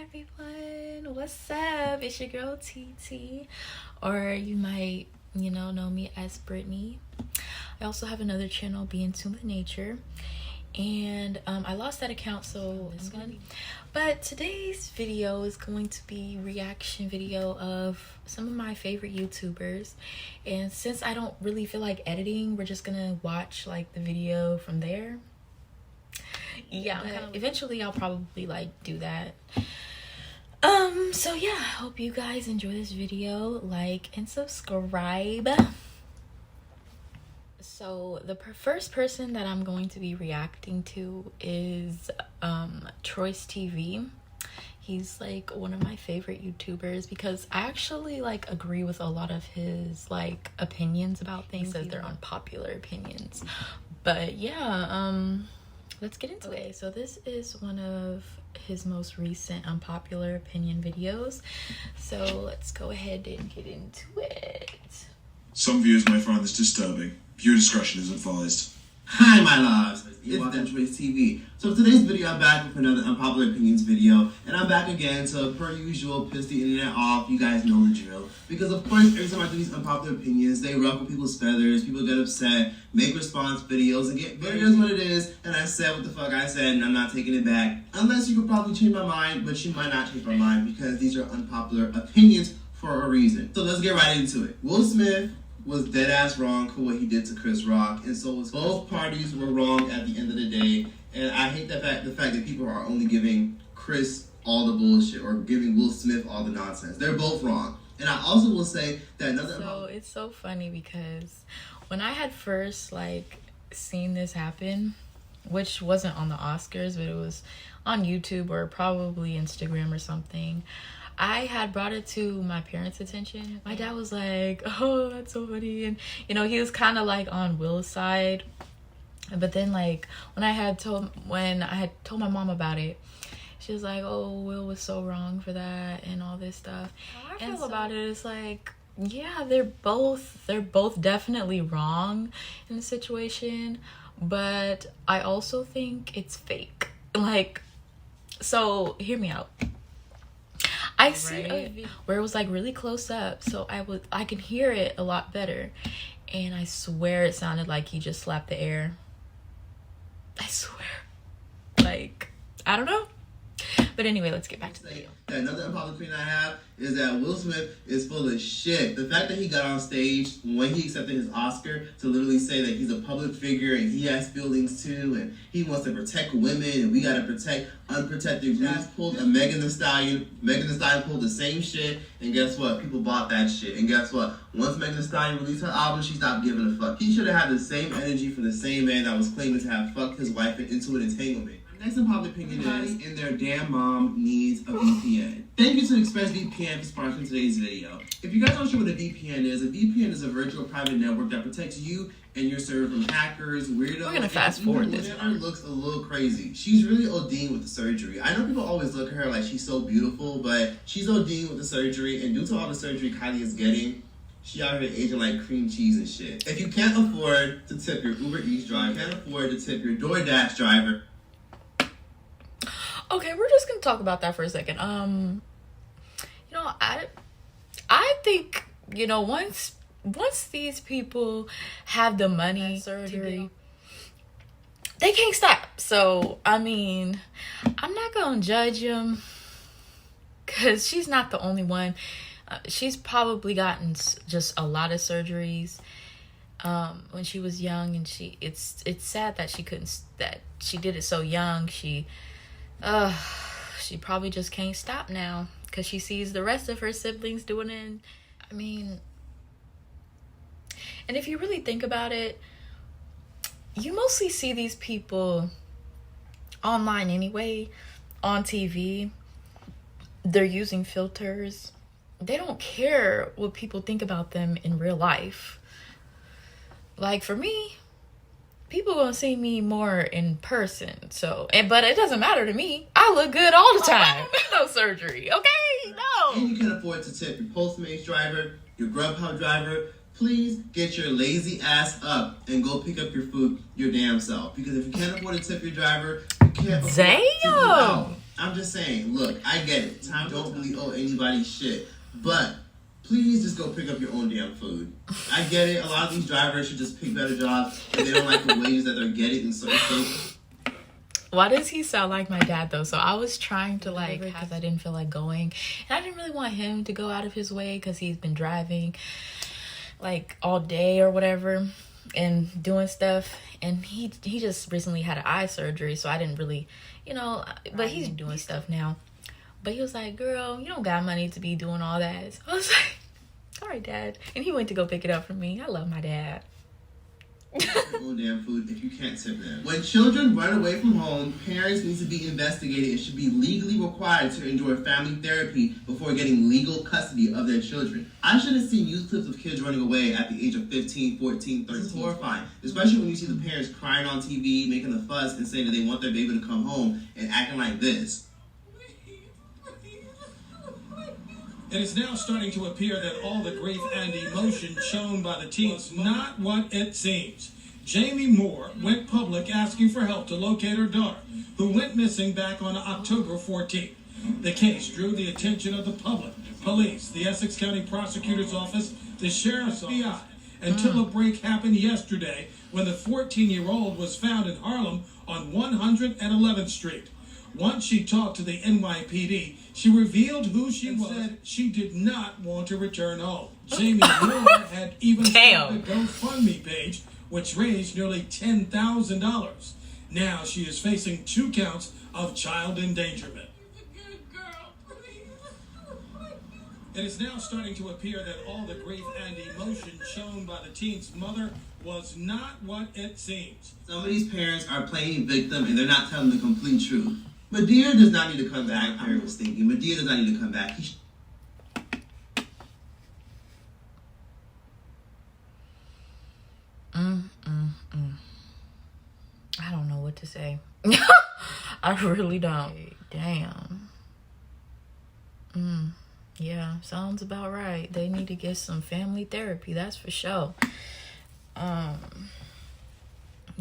everyone, what's up? It's your girl TT, or you might know me as Brittany. I also have another channel, Be In Tune With Nature, and I lost that account, so this one. But today's video is going to be reaction video of some of my favorite YouTubers, and since I don't really feel like editing, we're just gonna watch like the video from there. Yeah, eventually I'll probably do that. So yeah, I hope you guys enjoy this video, like and subscribe. So the first person that I'm going to be reacting to is TroyceTv. He's like one of my favorite YouTubers because I actually agree with a lot of his opinions about things. He says they're unpopular opinions, but yeah, let's get into it. So this is one of his most recent unpopular opinion videos, so let's go ahead and get into it. Some viewers might find this disturbing. Viewer discretion is advised. Hi my loves, it's TroyceTv. So today's video I'm back with another unpopular opinions video, and I'm back again to per usual piss the internet off. You guys know the drill, because of course every time I do these unpopular opinions they ruffle people's feathers, people get upset, make response videos, and get but it is what it is, and I said what the fuck I said and I'm not taking it back, unless you could probably change my mind, but you might not change my mind because these are unpopular opinions for a reason. So let's get right into it. Will Smith was dead ass wrong for what he did to Chris Rock, and so was both parties were wrong at the end of the day. And I hate the fact that people are only giving Chris all the bullshit or giving Will Smith all the nonsense. They're both wrong. And I also will say that another. So it's so funny because when I had first seen this happen, which wasn't on the Oscars, but it was on YouTube or probably Instagram or something, I had brought it to my parents' attention. My dad was like, oh, that's so funny. And, he was kind of on Will's side. But then, when I had told my mom about it, she was like, oh, Will was so wrong for that and all this stuff. How I feel about it is yeah, they're both definitely wrong in the situation. But I also think it's fake. So hear me out. I see a video where it was really close up, so I can hear it a lot better, and I swear it sounded like he just slapped the air. I swear, I don't know. But anyway, let's get back to the video. Another unpopular opinion I have is that Will Smith is full of shit. The fact that he got on stage when he accepted his Oscar to literally say that he's a public figure and he has feelings too, and he wants to protect women and we gotta protect unprotected groups. Pulled a Megan Thee Stallion. Megan Thee Stallion pulled the same shit, and guess what? People bought that shit. And guess what? Once Megan Thee Stallion released her album, she stopped giving a fuck. He should have had the same energy from the same man that was claiming to have fucked his wife into an entanglement. Next unpopular opinion is, and their damn mom needs a VPN. Thank you to ExpressVPN for sponsoring today's video. If you guys aren't sure what a VPN is a virtual private network that protects you and your server from hackers, weirdos. We're gonna fast forward this one. Looks a little crazy. She's really ODing with the surgery. I know people always look at her like she's so beautiful, but she's ODing with the surgery, and due to all the surgery Kylie is getting, she out here aging like cream cheese and shit. If you can't afford to tip your Uber Eats driver, can't afford to tip your DoorDash driver. Okay, we're just gonna talk about that for a second. I think once these people have the money surgery, they can't stop. So I'm not gonna judge them because she's not the only one. She's probably gotten just a lot of surgeries when she was young, and it's sad that she did it so young. She probably just can't stop now because she sees the rest of her siblings doing it. And if you really think about it, you mostly see these people online anyway, on TV. They're using filters. They don't care what people think about them in real life. For me, people gonna see me more in person, but it doesn't matter to me. I look good all the time. No surgery, okay? No. And you can afford to tip your Postmates driver, your Grubhub driver. Please get your lazy ass up and go pick up your food your damn self. Because if you can't afford to tip your driver, you can't afford to tip you out. I'm just saying, look, I get it. Time don't really owe anybody shit. But please just go pick up your own damn food. I get it. A lot of these drivers should just pick better jobs if they don't like the wages that they're getting in certain states. Why does he sound like my dad though? So I was trying to because I didn't feel like going, and I didn't really want him to go out of his way because he's been driving like all day or whatever and doing stuff, and he just recently had an eye surgery, so I didn't really, but he's doing stuff now. But he was like, girl, you don't got money to be doing all that. So I was like, all right, Dad. And he went to go pick it up for me. I love my dad. Your own damn food if you can't tip them. When children run away from home, parents need to be investigated and should be legally required to enjoy family therapy before getting legal custody of their children. I should have seen news clips of kids running away at the age of 15, 14, 13. This is horrifying, especially when you see the parents crying on TV, making a fuss and saying that they want their baby to come home and acting like this. It is now starting to appear that all the grief and emotion shown by the teens was not what it seems. Jamie Moore went public asking for help to locate her daughter, who went missing back on October 14th. The case drew the attention of the public, police, the Essex County Prosecutor's Office, the Sheriff's FBI, until a break happened yesterday when the 14-year-old was found in Harlem on 111th Street. Once she talked to the NYPD, she revealed who she was and said she did not want to return home. Jamie Moore had even started a GoFundMe page, which raised nearly $10,000. Now she is facing 2 counts of child endangerment. It is now starting to appear that all the grief and emotion shown by the teen's mother was not what it seems. Some of these parents are playing victim and they're not telling the complete truth. Medea does not need to come back. I was thinking, Medea does not need to come back. I don't know what to say. I really don't. Damn. Yeah, sounds about right. They need to get some family therapy, that's for sure.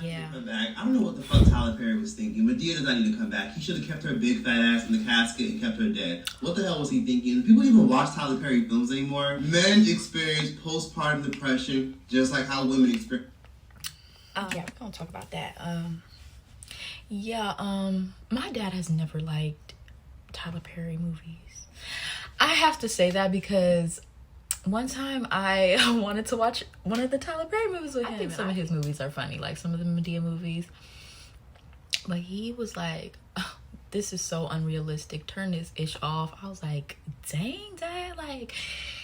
Yeah. Come back. I don't know what the fuck Tyler Perry was thinking. Medea does not need to come back. He should have kept her big fat ass in the casket and kept her dead. What the hell was he thinking? People even watch Tyler Perry films anymore. Men experience postpartum depression just like how women experience. Yeah, we're gonna talk about that. My dad has never liked Tyler Perry movies. I have to say that because one time I wanted to watch one of the Tyler Perry movies with him. I think some of his movies are funny, like some of the Medea movies. But he was like, oh, this is so unrealistic. Turn this ish off. I was like, dang, Dad. Like,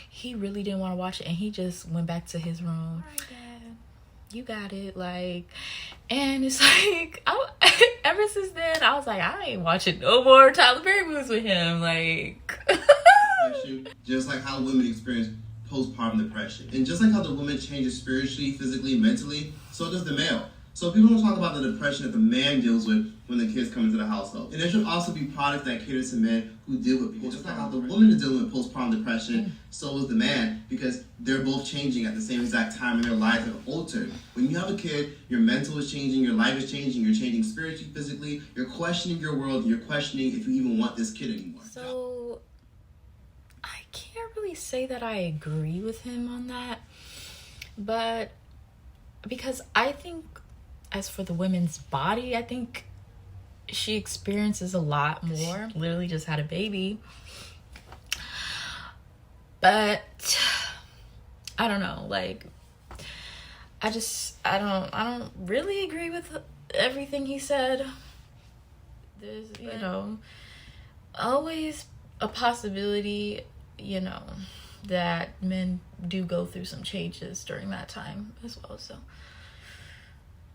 he really didn't want to watch it. And he just went back to his room. All right, Dad, you got it. Like, and it's like, ever since then, I was like, I ain't watching no more Tyler Perry movies with him. Like, just like how women experience postpartum depression. And just like how the woman changes spiritually, physically, mentally, so does the male. So people don't talk about the depression that the man deals with when the kids come into the household. And there should also be products that cater to men who deal with people. Just like how the woman is dealing with postpartum depression, so is the man, because they're both changing at the same exact time and their lives have altered. When you have a kid, your mental is changing, your life is changing, you're changing spiritually, physically, you're questioning your world, you're questioning if you even want this kid anymore. So I can't really say that I agree with him on that, but because I think as for the women's body, I think she experiences a lot more. She literally just had a baby. But I don't know, like I don't really agree with everything he said. There's, always a possibility, that men do go through some changes during that time as well, so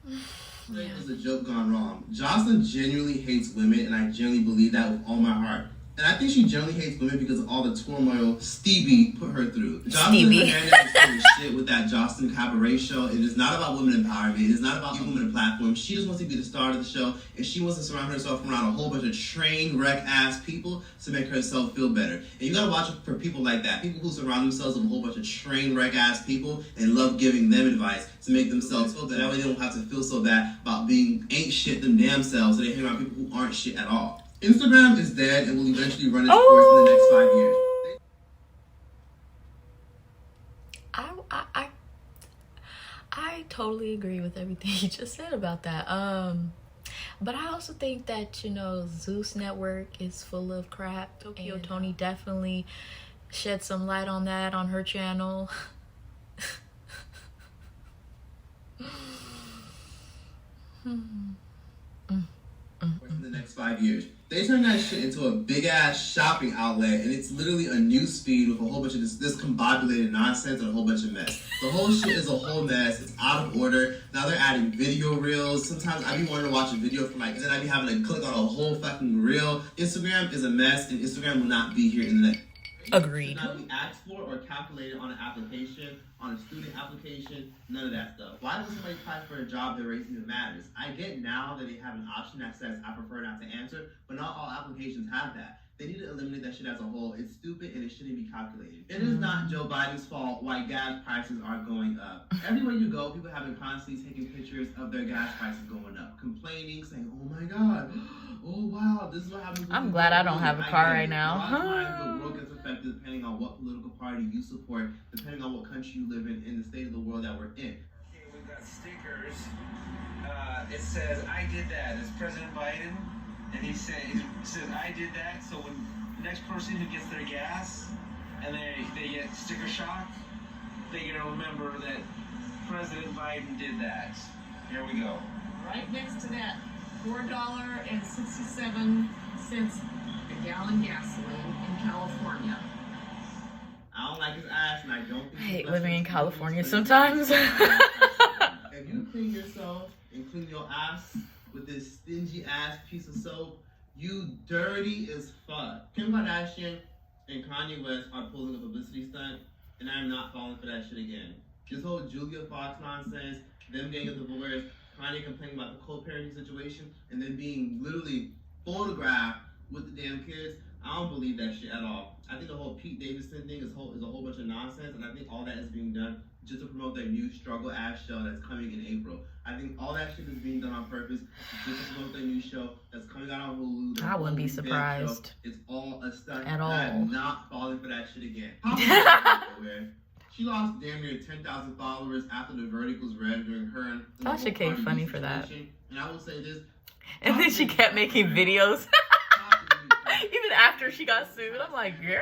It was a joke gone wrong. Jocelyn genuinely hates women, and I genuinely believe that with all my heart. And I think she genuinely hates women because of all the turmoil Stevie put her through. Jocelyn Hernandez is full of shit with that Jocelyn Cabaret show. It is not about women empowerment. It is not about giving women a platform. She just wants to be the star of the show, and she wants to surround herself around a whole bunch of train wreck ass people to make herself feel better. And you gotta watch for people like that. People who surround themselves with a whole bunch of train wreck ass people and love giving them advice to make themselves feel better. That way they don't have to feel so bad about being ain't shit them damn selves, so they hang around people who aren't shit at all. Instagram is dead and will eventually run its course in the next 5 years. I totally agree with everything you just said about that. But I also think that, you know, Zeus Network is full of crap. Tokyo Tony definitely shed some light on that on her channel. In the next 5 years. They turned that shit into a big ass shopping outlet, and it's literally a news feed with a whole bunch of this discombobulated nonsense and a whole bunch of mess. The whole shit is a whole mess. It's out of order. Now they're adding video reels. Sometimes I be wanting to watch a video from like, and then I be having to click on a whole fucking reel. Instagram is a mess, and Instagram will not be here in the next. Agreed. It should not be asked for or calculated on an application, on a student application, none of that stuff. Why does somebody apply for a job their race even matters? I get now that they have an option that says I prefer not to answer, but not all applications have that. They need to eliminate that shit as a whole. It's stupid and it shouldn't be calculated. It is not Joe Biden's fault why gas prices are going up. Everywhere you go, people have been constantly taking pictures of their gas prices going up, complaining, saying, "Oh my God, oh wow, this is what happens." I'm glad I don't have a car right now. A lot of times the world gets affected depending on what political party you support, depending on what country you live in the state of the world that we're in. Okay, we've got stickers. It says, "I did that." It's President Biden, and he says, "I did that." So when the next person who gets their gas and they get sticker shock, they're gonna remember that President Biden did that. Here we go. Right next to that, $4.67 a gallon gasoline in California. I don't like his ass, and I don't think I hate living in California sometimes. If you clean yourself and clean your ass with this stingy ass piece of soap, you dirty as fuck. Kim Kardashian and Kanye West are pulling a publicity stunt, and I'm not falling for that shit again. This whole Julia Fox nonsense, them getting a divorce, Kanye complaining about the co-parenting situation, and then being literally photographed with the damn kids. I don't believe that shit at all. I think the whole Pete Davidson thing is a whole bunch of nonsense, and I think all that is being done just to promote their new struggle ass show that's coming in April. I think all that shit is being done on purpose just to promote their new show that's coming out on Hulu. I wouldn't be surprised. It's all a stunt. At all. I'm not falling for that shit again. She lost damn near 10,000 followers after the verdict was read during her and Tasha K funny for that. And I will say this. And then she kept making videos. Even after she got sued, I'm like, girl.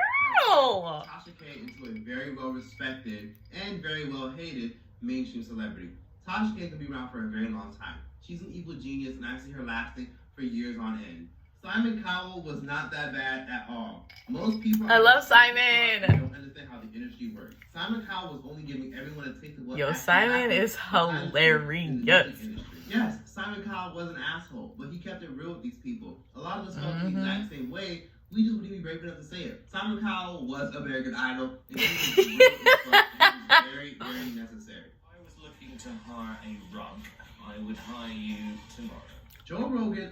Tasha K into a very well respected and very well hated mainstream celebrity. Tasha K can be around for a very long time. She's an evil genius, and I see her lasting for years on end. Simon Cowell was not that bad at all. Most people I love Simon. Don't understand how the industry works. Simon Cowell was only giving everyone a taste of what. Yo, Simon is hilarious. Yes, Simon Cowell was an asshole, but he kept it real with these people. A lot of us felt the exact same way. We just wouldn't be brave enough to say it. Simon Cowell was American Idol, and he was very, very necessary. If I was looking to hire a rug, I would hire you tomorrow. Joe Rogan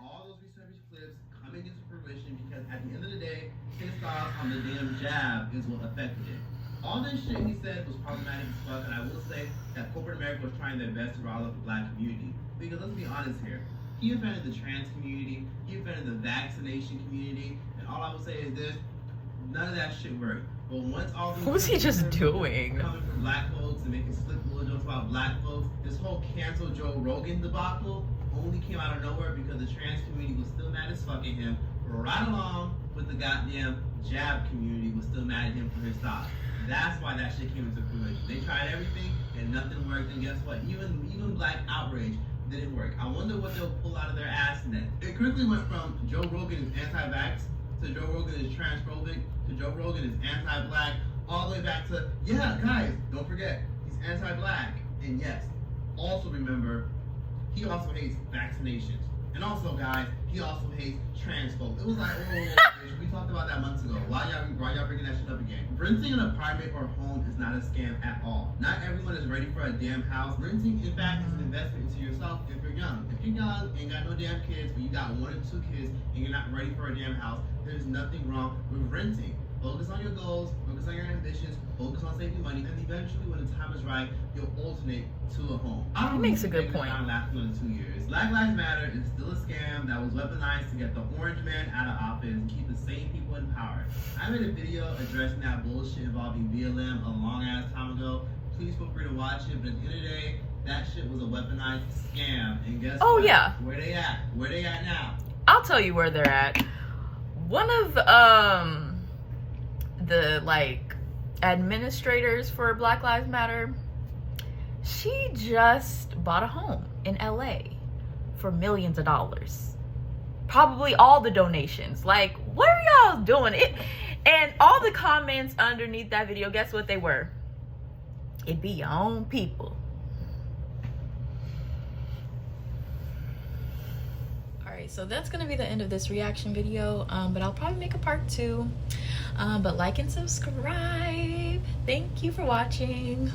all those research clips coming into fruition because at the end of the day, his thoughts on the damn jab is what affected it. All this shit he said was problematic as fuck, and I will say that corporate America was trying their best to rile up the black community. Because let's be honest here, he offended the trans community, he offended the vaccination community, and all I will say is this, none of that shit worked. But once all these What was he just doing? coming from black folks and making slick little jokes about black folks, this whole cancel Joe Rogan debacle only came out of nowhere because the trans community was still mad as fuck at him, right along with the goddamn jab community was still mad at him for his thoughts. That's why that shit came into fruition. They tried everything and nothing worked, and guess what? Even black outrage didn't work. I wonder what they'll pull out of their ass next. It quickly went from Joe Rogan is anti-vax to Joe Rogan is transphobic to Joe Rogan is anti-black, all the way back to, yeah, guys, don't forget, he's anti-black. And yes, also remember, he also hates vaccinations. And also, guys, he also hates trans folks. It was like, we talked about that months ago. Why y'all bringing that shit up again? Renting an apartment or home is not a scam at all. Not everyone is ready for a damn house. Renting, in fact, is an investment into yourself if you're young. If you're young, ain't got no damn kids, but you got 1 or 2 kids, and you're not ready for a damn house, there's nothing wrong with renting. Focus on your goals, focus on your ambitions, focus on saving money, and eventually, when the time is right, you'll alternate to a home. I don't He makes a think good point. it's not lasting under 2 years. Black Lives Matter is still a scam that was weaponized to get the orange man out of office and keep the same people in power. I made a video addressing that bullshit involving BLM a long ass time ago. Please feel free to watch it, but at the end of the day, that shit was a weaponized scam. And guess what? Yeah. Where they at? Where they at now? I'll tell you where they're at. One of the like administrators for Black Lives Matter, she just bought a home in LA for millions of dollars. Probably all the donations. Like, what are y'all doing? And all the comments underneath that video, guess what they were? It be your own people. Alright, so that's gonna be the end of this reaction video, but I'll probably make a part 2. But like and subscribe. Thank you for watching.